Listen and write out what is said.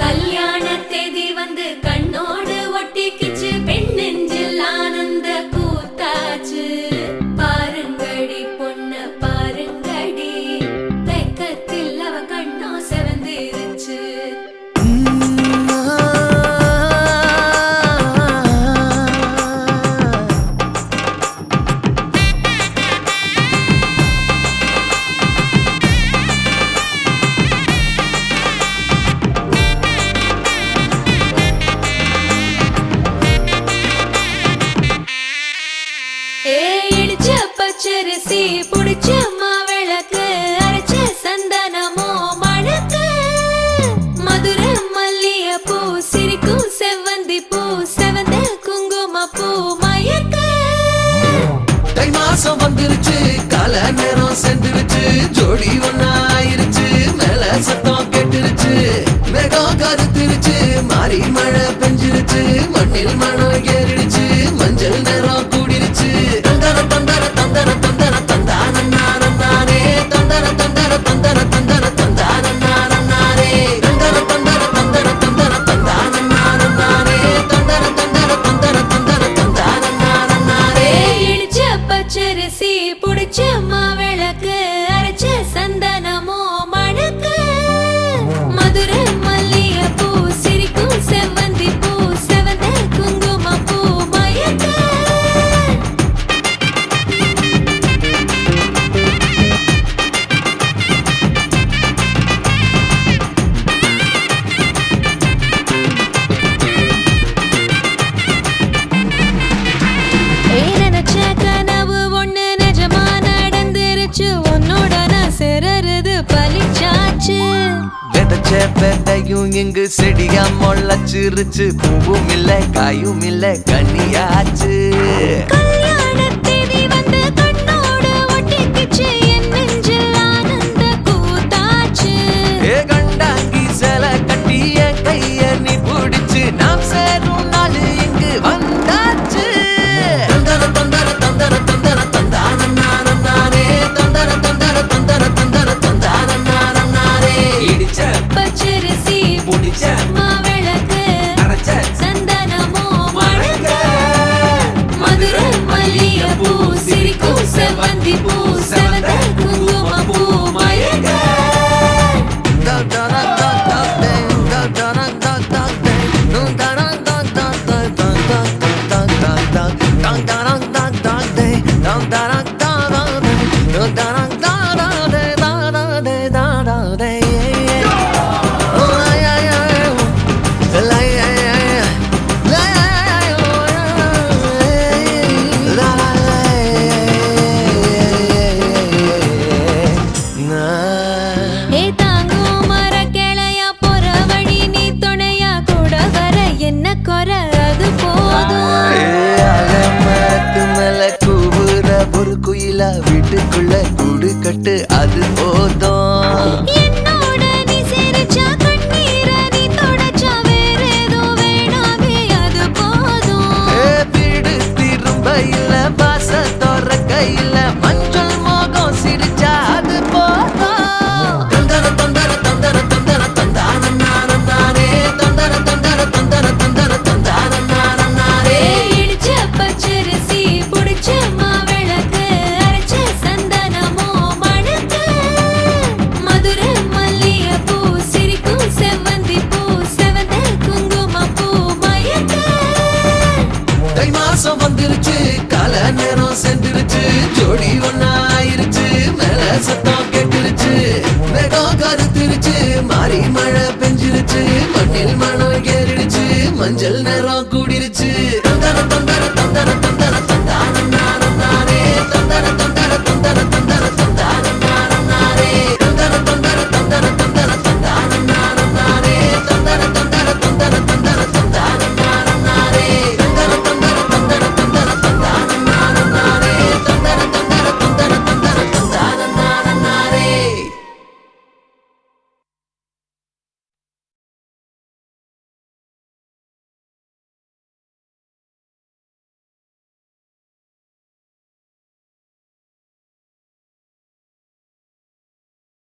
கல்யாண தேதி வந்து கண்ணோடு ஒட்டிக்கிச்சு, பெண் நெஞ்சில் ஆனந்த கூத்தாச்சு. பாருங்கடி பொண்ண பாருங்கடி, வெக்கத்தில் அவ கண்ணோ செவந்திருச்சு. இடிச்ச பச்சரிசி புடிச்ச மாவிளக்கு, அரைச்ச சந்தனமோ மணக்கு. மதுரை மல்லிய பூ சிரிக்கும் செவ்வந்தி பூ, செவந்த குங்கும பூ மயக்க. தை மாசம் வந்துருச்சு, கால நேரம் சென்றுருச்சு, ஜோடி ஒன்னா ஆயிருச்சு, மேல சத்தம் கேட்டுருச்சு. மேகம் கருத்துருச்சு, மாறி மழை பெஞ்சிருச்சு, மண்ணில் மனம் ஏறிடுச்சு, மஞ்சள் நேரம் கூடிருச்சு. தந்தர தந்தர தந்தர தந்தர தந்தானே, தந்தர தந்தர தந்தர தந்தர தந்தானே, தந்தர தந்தர தந்தர தந்தர தந்தானே, தந்தர தந்தர தந்தர தந்தர தந்தானே. இடிச்ச பச்சரிசி புடிச்ச மாவிளக்கு, அரைச்ச சந்தனமோ மணக்கு. மதுரை மல்லிய பூ சிரிக்கும் செவ்வந்தி பூ, செவந்த குங்கும பூ மயக்க. நினைச்ச கனவு ஒண்ணு நிஜமா நடந்துருச்சு, உன்னோட நான் சிறருது பலிச்சாச்சு. விதைச்ச விதையும் இங்கு செடியா முளைச்சிருச்சு, பூவும் இல்ல காயும் இல்ல கனியாச்சு. கல்யாண தேதி வந்து கண்ணோடு ஒட்டிக்கிச்சு, என் நெஞ்சில் ஆனந்த கூத்தாச்சு. ஏ கண்டாங்கி சில கட்டி என் கைய நீ பிடிச்சு, நாம் சேரும் நாள் இங்கு வந்தாச்சு. தந்தர தந்தர தந்தர தந்தர தந்தானே, தந்தர தந்தர தந்தர தந்தர தந்தானே. இடிச்ச பச்சரிசி புடிச்ச மாவிளக்கு, அரைச்ச சந்தனமோ மணக்க. மதுரை மல்லிய பூ சிரிக்கும் செவ்வந்தி பூ, செவந்த குங்கும பூ மயக்க. தாங்கும் மர கிளையா போற வழி, நீ துணையா கூட வர என்ன குறை அது போதும். மேல கூவுற ஒரு குயிலா, வீட்டுக்குள்ள கூடு கட்டு அது போதும். என்னோட நீ சிரிச்சா கண்ணீர நீ தொடச்சா வேற ஏதோ வேணாமே அது போதும். வீடு திரும்ப இல்ல, பாச தோற கையில, மஞ்சள் மோகம் சிரிச்சா அது போதும். தந்தர தந்தர தந்தர தந்தர தந்தானே, தந்தர தந்தர தந்தர தந்தர தந்தானே. இடிச்ச பச்சரிசி புடிச்ச மாவிளக்கு, அரைச்ச சந்தனமோ மணக்க. மதுரை மல்லிய பூ சிரிக்கும் செவ்வந்தி பூ, செவந்த குங்கும பூ மயக்க. தை மாசம் வந்துருச்சு, கால நேரம் சென்றுருச்சு, ஜோடி ஒன்னா ஆயிருச்சு, மேல சத்தம் கேட்டுருச்சு. மேகம் கருத்துருச்சு, மாறி மழை பெஞ்சிருச்சு, மண்ணில் மனம் ஏறிடுச்சு, மஞ்சள் நேரம் கூடிருச்சு.